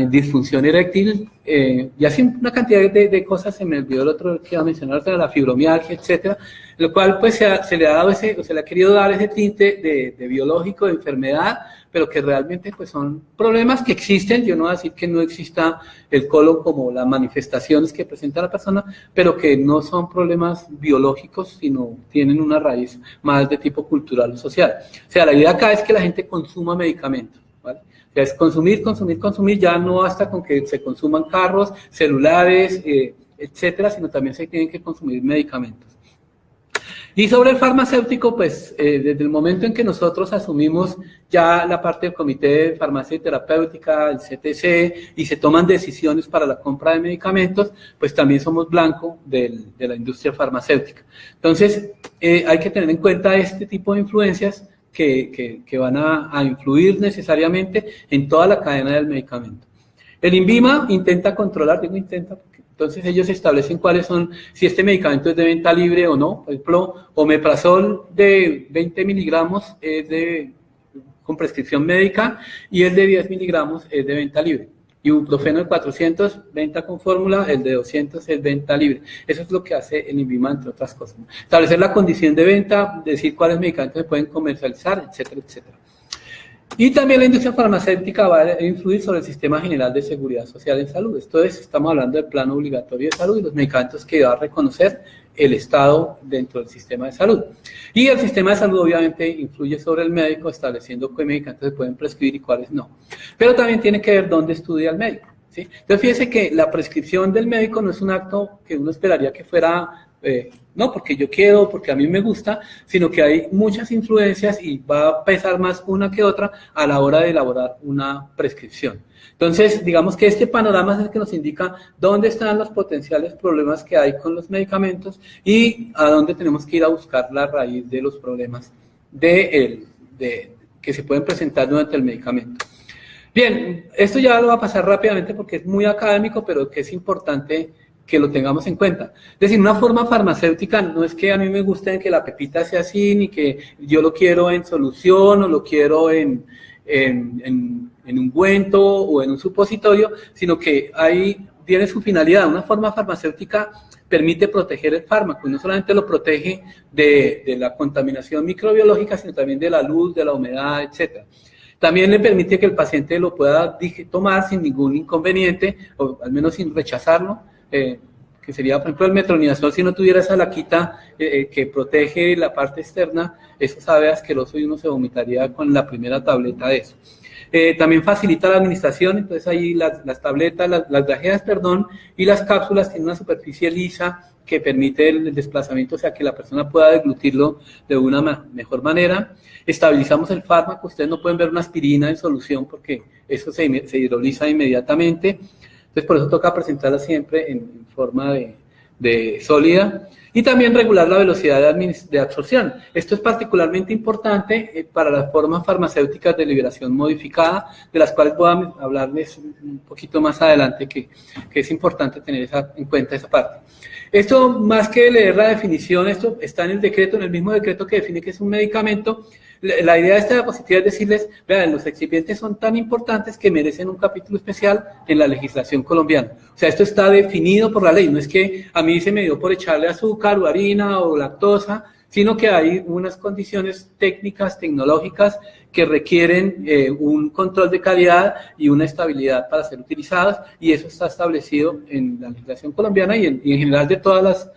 disfunción eréctil, y así una cantidad de cosas. Se me olvidó el otro que iba a mencionar, la fibromialgia, etcétera, lo cual pues se le ha dado se le ha querido dar ese tinte de biológico, de enfermedad, pero que realmente pues son problemas que existen. Yo no voy a decir que no exista el colon como las manifestaciones que presenta la persona, pero que no son problemas biológicos, sino tienen una raíz más de tipo cultural o social. O sea, la idea acá es que la gente consuma medicamentos, ¿vale? O sea, es consumir, ya no basta con que se consuman carros, celulares, etcétera, sino también se tienen que consumir medicamentos. Y sobre el farmacéutico, pues desde el momento en que nosotros asumimos ya la parte del Comité de Farmacia y Terapéutica, el CTC, y se toman decisiones para la compra de medicamentos, pues también somos blanco de la industria farmacéutica. Entonces, hay que tener en cuenta este tipo de influencias que van a influir necesariamente en toda la cadena del medicamento. El INVIMA intenta controlar, digo intenta porque Entonces ellos establecen cuáles son, si este medicamento es de venta libre o no. Por ejemplo, omeprazol de 20 miligramos es con prescripción médica y el de 10 miligramos es de venta libre. Ibuprofeno de 400, venta con fórmula, el de 200 es venta libre. Eso es lo que hace el INVIMA, entre otras cosas, ¿no? Establecer la condición de venta, decir cuáles medicamentos se pueden comercializar, etcétera, etcétera. Y también la industria farmacéutica va a influir sobre el sistema general de seguridad social en salud. Esto es, estamos hablando del plano obligatorio de salud y los medicamentos que va a reconocer el Estado dentro del sistema de salud. Y el sistema de salud obviamente influye sobre el médico, estableciendo qué medicamentos se pueden prescribir y cuáles no. Pero también tiene que ver dónde estudia el médico, ¿sí? Entonces fíjese que la prescripción del médico no es un acto que uno esperaría que fuera... no porque yo quiero, porque a mí me gusta, sino que hay muchas influencias y va a pesar más una que otra a la hora de elaborar una prescripción. Entonces, digamos que este panorama es el que nos indica dónde están los potenciales problemas que hay con los medicamentos y a dónde tenemos que ir a buscar la raíz de los problemas que se pueden presentar durante el medicamento. Bien, esto ya lo va a pasar rápidamente porque es muy académico, pero que es importante que lo tengamos en cuenta. Es decir, una forma farmacéutica no es que a mí me guste que la pepita sea así, ni que yo lo quiero en solución o lo quiero en ungüento o en un supositorio, sino que ahí tiene su finalidad. Una forma farmacéutica permite proteger el fármaco y no solamente lo protege de la contaminación microbiológica, sino también de la luz, de la humedad, etc. También le permite que el paciente lo pueda tomar sin ningún inconveniente, o al menos sin rechazarlo, que sería, por ejemplo, el metronidazol. Si no tuviera esa laquita que protege la parte externa, eso sabe asqueroso y uno se vomitaría con la primera tableta de eso. También facilita la administración, entonces ahí las tabletas, las grajeas, perdón, y las cápsulas tienen una superficie lisa que permite el desplazamiento, o sea, que la persona pueda deglutirlo de una mejor manera. Estabilizamos el fármaco, ustedes no pueden ver una aspirina en solución porque eso se hidroliza inmediatamente. Entonces, por eso toca presentarla siempre en forma de sólida. Y también regular la velocidad de absorción. Esto es particularmente importante para las formas farmacéuticas de liberación modificada, de las cuales voy a hablarles un poquito más adelante, que es importante tener en cuenta esa parte. Esto, más que leer la definición, esto está en el decreto, en el mismo decreto que define que es un medicamento. La idea de esta diapositiva es decirles, vean, los excipientes son tan importantes que merecen un capítulo especial en la legislación colombiana. O sea, esto está definido por la ley, no es que a mí se me dio por echarle azúcar o harina o lactosa, sino que hay unas condiciones técnicas, tecnológicas que requieren un control de calidad y una estabilidad para ser utilizadas, y eso está establecido en la legislación colombiana y en general de todas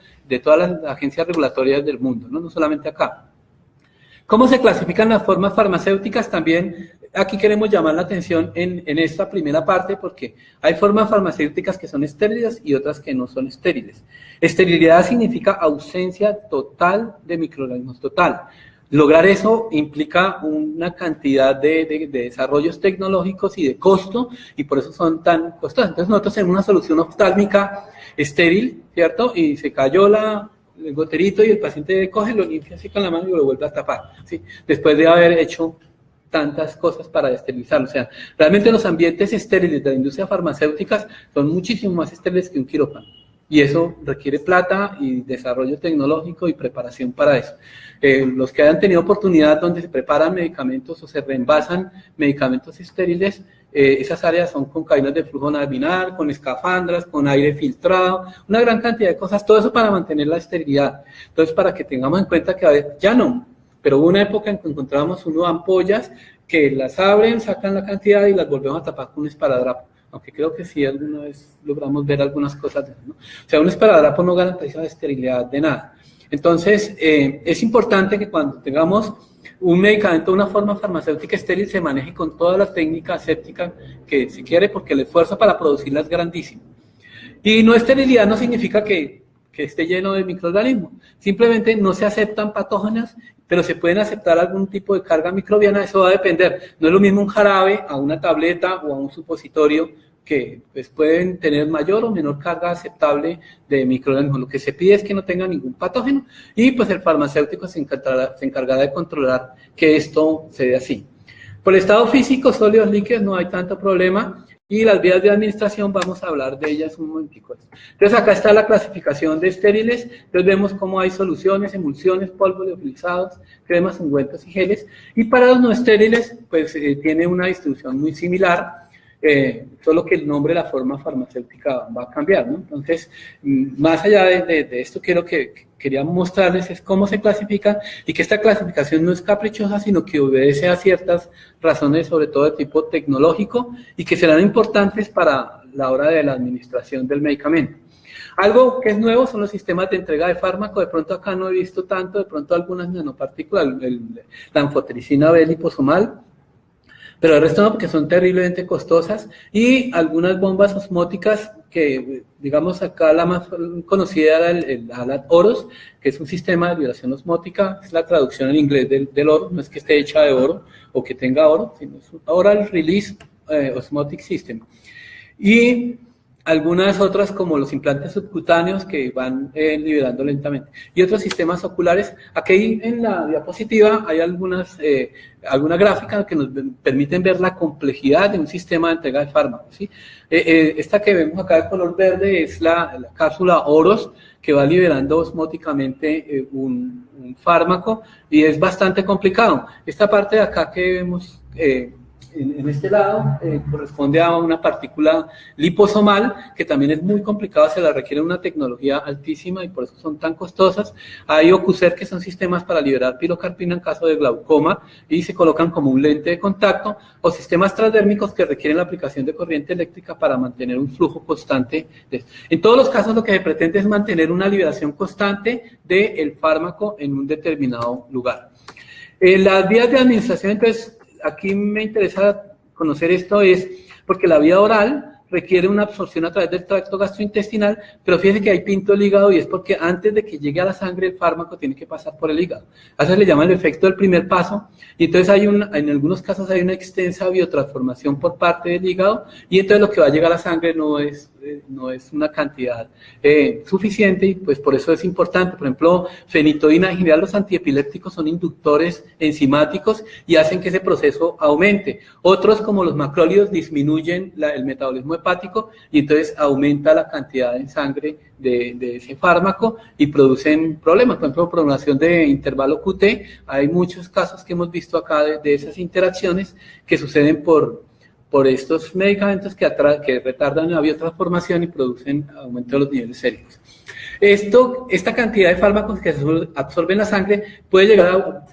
las agencias regulatorias del mundo, no solamente acá. ¿Cómo se clasifican las formas farmacéuticas? También aquí queremos llamar la atención en esta primera parte porque hay formas farmacéuticas que son estériles y otras que no son estériles. Esterilidad significa ausencia total de microorganismos, total. Lograr eso implica una cantidad de desarrollos tecnológicos y de costo, y por eso son tan costosas. Entonces nosotros tenemos una solución oftálmica estéril, ¿cierto? Y se cayó el goterito y el paciente coge, lo limpia así con la mano y lo vuelve a tapar, ¿sí? Después de haber hecho tantas cosas para esterilizarlo. O sea, realmente los ambientes estériles de la industria farmacéutica son muchísimo más estériles que un quirófano. Y eso requiere plata y desarrollo tecnológico y preparación para eso. Los que hayan tenido oportunidad donde se preparan medicamentos o se reenvasan medicamentos estériles, esas áreas son con cabinas de flujo laminar, con escafandras, con aire filtrado, una gran cantidad de cosas, todo eso para mantener la esterilidad. Entonces, para que tengamos en cuenta que a veces, ya no, pero hubo una época en que encontrábamos unas ampollas que las abren, sacan la cantidad y las volvemos a tapar con un esparadrapo. Aunque creo que sí alguna vez logramos ver algunas cosas, ¿no? O sea, un esparadrapo no garantiza la esterilidad de nada. Entonces, es importante que cuando tengamos un medicamento, una forma farmacéutica estéril, se maneje con toda la técnica aséptica que se quiere, porque el esfuerzo para producirla es grandísimo. Y no esterilidad no significa que esté lleno de microorganismos, simplemente no se aceptan patógenos, pero se pueden aceptar algún tipo de carga microbiana, eso va a depender. No es lo mismo un jarabe a una tableta o a un supositorio que pues, pueden tener mayor o menor carga aceptable de microorganismos. Lo que se pide es que no tenga ningún patógeno y pues el farmacéutico se encargará de controlar que esto se dé así. Por el estado físico, sólidos, líquidos, no hay tanto problema. Y las vías de administración, vamos a hablar de ellas un momentico. Entonces, acá está la clasificación de estériles. Entonces, vemos cómo hay soluciones, emulsiones, polvos liofilizados, cremas, ungüentos y geles. Y para los no estériles, pues tiene una distribución muy similar, solo que el nombre, la forma farmacéutica va a cambiar, ¿no? Entonces, más allá de esto, quería mostrarles es cómo se clasifica y que esta clasificación no es caprichosa, sino que obedece a ciertas razones, sobre todo de tipo tecnológico, y que serán importantes para la hora de la administración del medicamento. Algo que es nuevo son los sistemas de entrega de fármaco. De pronto acá no he visto tanto, de pronto algunas nanopartículas, la anfotericina B liposomal, pero el resto no, porque son terriblemente costosas, y algunas bombas osmóticas que, digamos, acá la más conocida era el ALAT Oros, que es un sistema de vibración osmótica, es la traducción en inglés del oro, no es que esté hecha de oro o que tenga oro, sino es un Oral Release Osmotic System. Y algunas otras como los implantes subcutáneos que van liberando lentamente. Y otros sistemas oculares. Aquí en la diapositiva hay alguna gráfica que nos permiten ver la complejidad de un sistema de entrega de fármacos, ¿sí? Esta que vemos acá de color verde es la cápsula Oros, que va liberando osmóticamente un fármaco, y es bastante complicado. Esta parte de acá que vemos en este lado corresponde a una partícula liposomal que también es muy complicada, se la requiere una tecnología altísima y por eso son tan costosas. Hay Ocuser, que son sistemas para liberar pilocarpina en caso de glaucoma y se colocan como un lente de contacto, o sistemas transdérmicos que requieren la aplicación de corriente eléctrica para mantener un flujo constante. En todos los casos lo que se pretende es mantener una liberación constante del fármaco en un determinado lugar. Las vías de administración, entonces, aquí me interesa conocer esto, es porque la vía oral requiere una absorción a través del tracto gastrointestinal, pero fíjense que hay pinto el hígado, y es porque antes de que llegue a la sangre el fármaco tiene que pasar por el hígado. A eso le llaman el efecto del primer paso, y entonces en algunos casos hay una extensa biotransformación por parte del hígado, y entonces lo que va a llegar a la sangre no es una cantidad suficiente, y pues por eso es importante. Por ejemplo, fenitoína, en general los antiepilépticos son inductores enzimáticos y hacen que ese proceso aumente. Otros, como los macrólidos, disminuyen el metabolismo hepático y entonces aumenta la cantidad en sangre de ese fármaco y producen problemas. Por ejemplo, prolongación de intervalo QT, hay muchos casos que hemos visto acá de esas interacciones que suceden por estos medicamentos que retardan la biotransformación y producen aumento de los niveles séricos. Esta cantidad de fármacos que se absorben en la sangre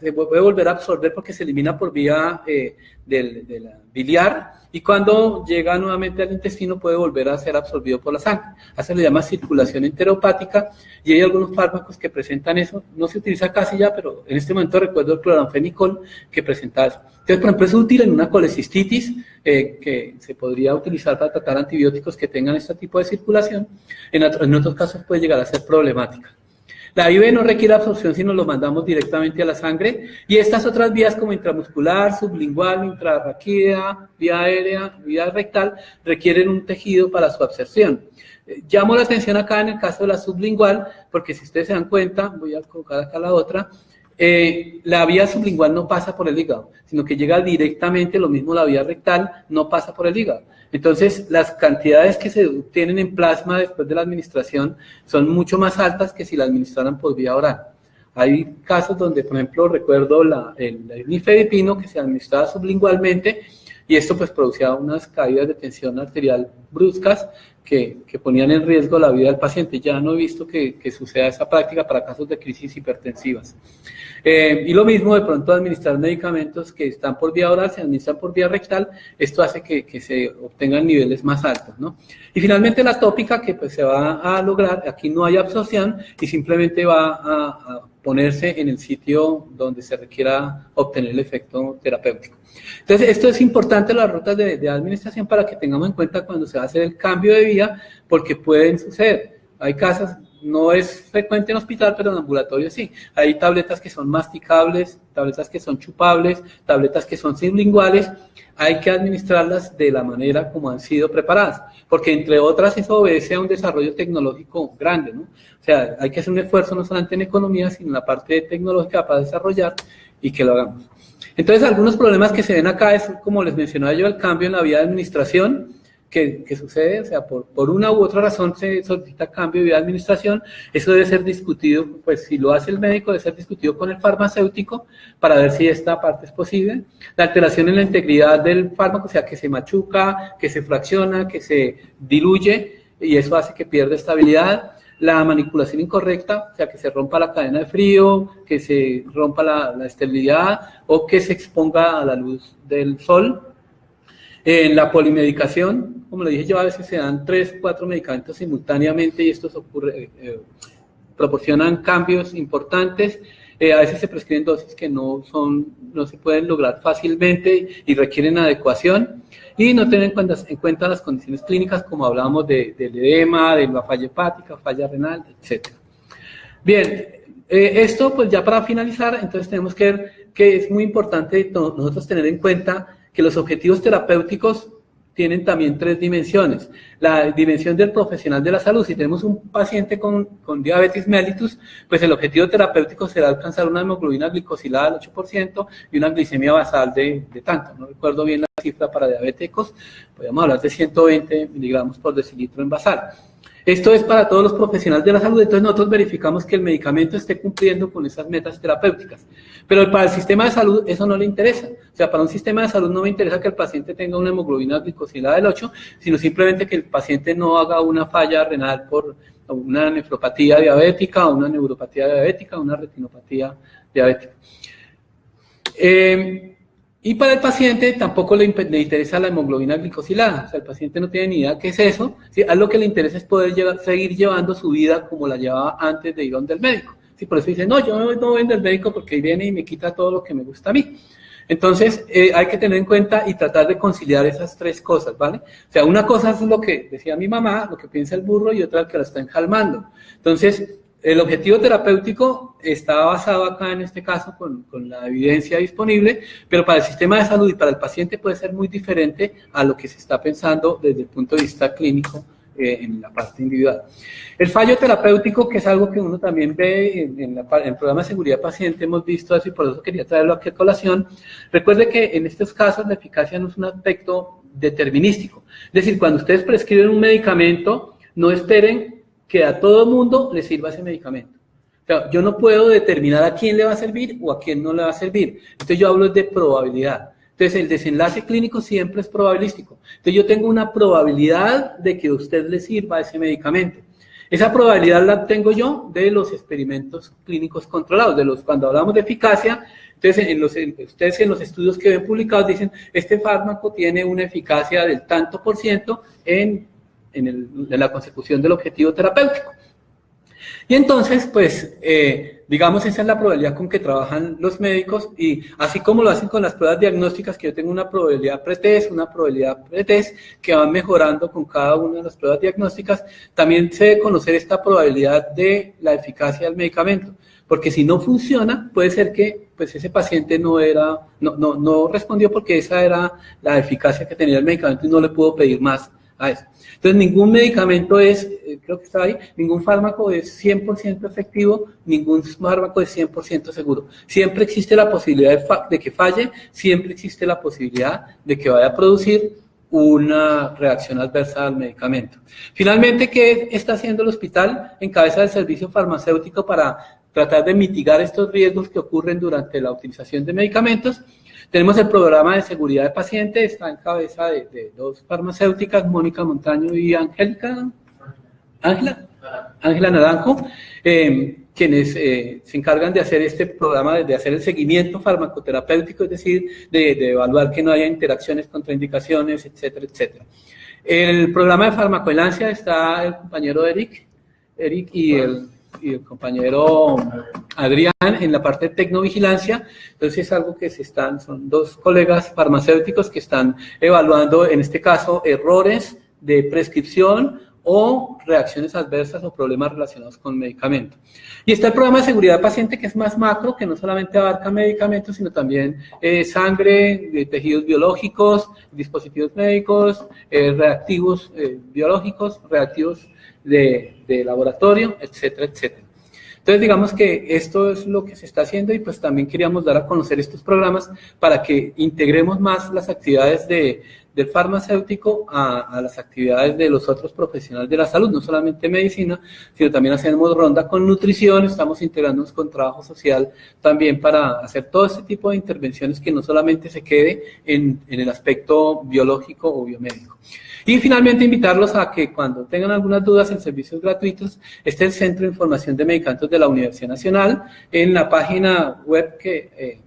se puede volver a absorber porque se elimina por vía de la biliar, y cuando llega nuevamente al intestino puede volver a ser absorbido por la sangre. A eso se le llama circulación enteropática, y hay algunos fármacos que presentan eso. No se utiliza casi ya, pero en este momento recuerdo el cloranfenicol que presenta eso. Entonces, por ejemplo, es útil en una colecistitis que se podría utilizar para tratar antibióticos que tengan este tipo de circulación. En otros casos puede llegar a ser problemática. La IV no requiere absorción si nos lo mandamos directamente a la sangre, y estas otras vías como intramuscular, sublingual, intrarraquídea, vía aérea, vía rectal, requieren un tejido para su absorción. Llamo la atención acá en el caso de la sublingual, porque si ustedes se dan cuenta, voy a colocar acá la otra, la vía sublingual no pasa por el hígado, sino que llega directamente, lo mismo la vía rectal no pasa por el hígado. Entonces, las cantidades que se obtienen en plasma después de la administración son mucho más altas que si la administraran por vía oral. Hay casos donde, por ejemplo, recuerdo el nifedipino que se administraba sublingualmente, y esto pues producía unas caídas de tensión arterial bruscas que ponían en riesgo la vida del paciente. Ya no he visto que suceda esa práctica para casos de crisis hipertensivas. Y lo mismo, de pronto, administrar medicamentos que están por vía oral, se administran por vía rectal, esto hace que se obtengan niveles más altos, ¿no? Y finalmente la tópica, que pues se va a lograr, aquí no hay absorción y simplemente va a ponerse en el sitio donde se requiera obtener el efecto terapéutico. Entonces, esto es importante, las rutas de administración, para que tengamos en cuenta cuando se va a hacer el cambio de vía, porque pueden suceder. Hay casos, no es frecuente en hospital, pero en ambulatorio sí. Hay tabletas que son masticables, tabletas que son chupables, tabletas que son sublinguales. Hay que administrarlas de la manera como han sido preparadas, porque entre otras eso obedece a un desarrollo tecnológico grande, ¿no? O sea, hay que hacer un esfuerzo no solamente en economía, sino en la parte tecnológica para desarrollar y que lo hagamos. Entonces, algunos problemas que se ven acá es, como les mencionaba yo, el cambio en la vía de administración. que sucede, o sea, por una u otra razón se solicita cambio de administración, eso debe ser discutido, pues si lo hace el médico, debe ser discutido con el farmacéutico para ver si esta parte es posible. La alteración en la integridad del fármaco, o sea, que se machuca, que se fracciona, que se diluye, y eso hace que pierda estabilidad. La manipulación incorrecta, o sea, que se rompa la cadena de frío, que se rompa la estabilidad o que se exponga a la luz del sol. En la polimedicación, como le dije yo, a veces se dan 3 o 4 medicamentos simultáneamente y estos proporcionan cambios importantes. A veces se prescriben dosis que no se pueden lograr fácilmente y requieren adecuación. Y no tener en cuenta las condiciones clínicas, como hablábamos del edema, de la falla hepática, falla renal, etc. Bien, esto pues ya para finalizar, entonces tenemos que ver que es muy importante nosotros tener en cuenta que los objetivos terapéuticos tienen también 3 dimensiones. La dimensión del profesional de la salud. Si tenemos un paciente con diabetes mellitus, pues el objetivo terapéutico será alcanzar una hemoglobina glicosilada del 8% y una glicemia basal de tanto. No recuerdo bien la cifra para diabéticos, podemos hablar de 120 miligramos por decilitro en basal. Esto es para todos los profesionales de la salud, entonces nosotros verificamos que el medicamento esté cumpliendo con esas metas terapéuticas. Pero para el sistema de salud eso no le interesa. O sea, para un sistema de salud no me interesa que el paciente tenga una hemoglobina glicosilada del 8, sino simplemente que el paciente no haga una falla renal por una nefropatía diabética, una neuropatía diabética, una retinopatía diabética. Y para el paciente tampoco le interesa la hemoglobina glicosilada, o sea, el paciente no tiene ni idea qué es eso, ¿sí? A lo que le interesa es poder seguir llevando su vida como la llevaba antes de ir donde el médico. ¿Sí? Por eso dice, no, yo no voy donde el médico porque viene y me quita todo lo que me gusta a mí. Entonces, hay que tener en cuenta y tratar de conciliar esas 3 cosas, ¿vale? O sea, una cosa es lo que decía mi mamá, lo que piensa el burro, y otra que la está enjalmando. Entonces, el objetivo terapéutico está basado acá en este caso con la evidencia disponible, pero para el sistema de salud y para el paciente puede ser muy diferente a lo que se está pensando desde el punto de vista clínico en la parte individual. El fallo terapéutico, que es algo que uno también ve en el programa de seguridad paciente, hemos visto eso y por eso quería traerlo aquí a colación. Recuerde que en estos casos la eficacia no es un aspecto determinístico. Es decir, cuando ustedes prescriben un medicamento, no esperen que a todo mundo le sirva ese medicamento. O sea, yo no puedo determinar a quién le va a servir o a quién no le va a servir. Entonces yo hablo de probabilidad. Entonces el desenlace clínico siempre es probabilístico. Entonces yo tengo una probabilidad de que a usted le sirva ese medicamento. Esa probabilidad la tengo yo de los experimentos clínicos controlados, cuando hablamos de eficacia. Entonces, ustedes en los estudios que ven publicados dicen, este fármaco tiene una eficacia del tanto por ciento en la consecución del objetivo terapéutico. Y entonces, pues, digamos, esa es la probabilidad con que trabajan los médicos, y así como lo hacen con las pruebas diagnósticas, que yo tengo una probabilidad pretest, una probabilidad pretest, que van mejorando con cada una de las pruebas diagnósticas, también se debe conocer esta probabilidad de la eficacia del medicamento, porque si no funciona, puede ser que pues ese paciente no respondió porque esa era la eficacia que tenía el medicamento y no le pudo pedir más a eso. Entonces, ningún medicamento creo que está ahí, ningún fármaco es 100% efectivo, ningún fármaco es 100% seguro. Siempre existe la posibilidad de que falle, siempre existe la posibilidad de que vaya a producir una reacción adversa al medicamento. Finalmente, ¿qué está haciendo el hospital en cabeza del servicio farmacéutico para tratar de mitigar estos riesgos que ocurren durante la utilización de medicamentos? Tenemos el programa de seguridad de paciente, está en cabeza de 2 farmacéuticas, Mónica Montaño y Ángela Naranjo, quienes se encargan de hacer este programa, de hacer el seguimiento farmacoterapéutico, es decir, de evaluar que no haya interacciones, contraindicaciones, etcétera, etcétera. El programa de farmacovigilancia está el compañero Eric y el compañero Adrián en la parte de tecnovigilancia. Entonces es algo que son 2 colegas farmacéuticos que están evaluando, en este caso, errores de prescripción o reacciones adversas o problemas relacionados con medicamentos. Y está el programa de seguridad paciente, que es más macro, que no solamente abarca medicamentos, sino también sangre, tejidos biológicos, dispositivos médicos, reactivos biológicos, reactivos de laboratorio, etcétera, etcétera. Entonces, digamos que esto es lo que se está haciendo y pues también queríamos dar a conocer estos programas para que integremos más las actividades de del farmacéutico a las actividades de los otros profesionales de la salud, no solamente medicina, sino también hacemos ronda con nutrición, estamos integrándonos con trabajo social también para hacer todo este tipo de intervenciones que no solamente se quede en el aspecto biológico o biomédico. Y finalmente invitarlos a que cuando tengan algunas dudas en servicios gratuitos, esté el Centro de Información de Medicamentos de la Universidad Nacional. En la página web que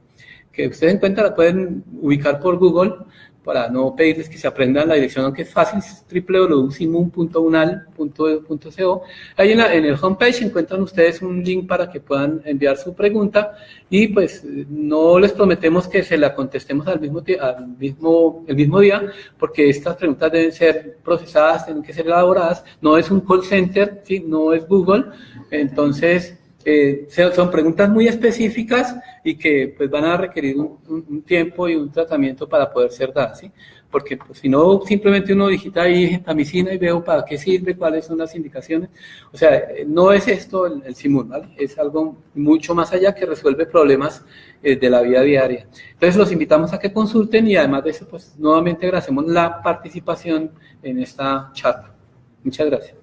ustedes encuentran, la pueden ubicar por Google, para no pedirles que se aprendan la dirección, aunque es fácil, es www.simun.unal.edu.co. Ahí en el homepage encuentran ustedes un link para que puedan enviar su pregunta y pues no les prometemos que se la contestemos el mismo día, porque estas preguntas deben ser procesadas, tienen que ser elaboradas, no es un call center, ¿sí? No es Google, entonces son preguntas muy específicas y que pues van a requerir un tiempo y un tratamiento para poder ser dadas, ¿sí? Porque pues, si no, simplemente uno digita ahí gentamicina y veo para qué sirve, cuáles son las indicaciones. O sea, no es esto el SIMUN, ¿vale? Es algo mucho más allá que resuelve problemas de la vida diaria. Entonces los invitamos a que consulten y además de eso, pues nuevamente agradecemos la participación en esta charla. Muchas gracias.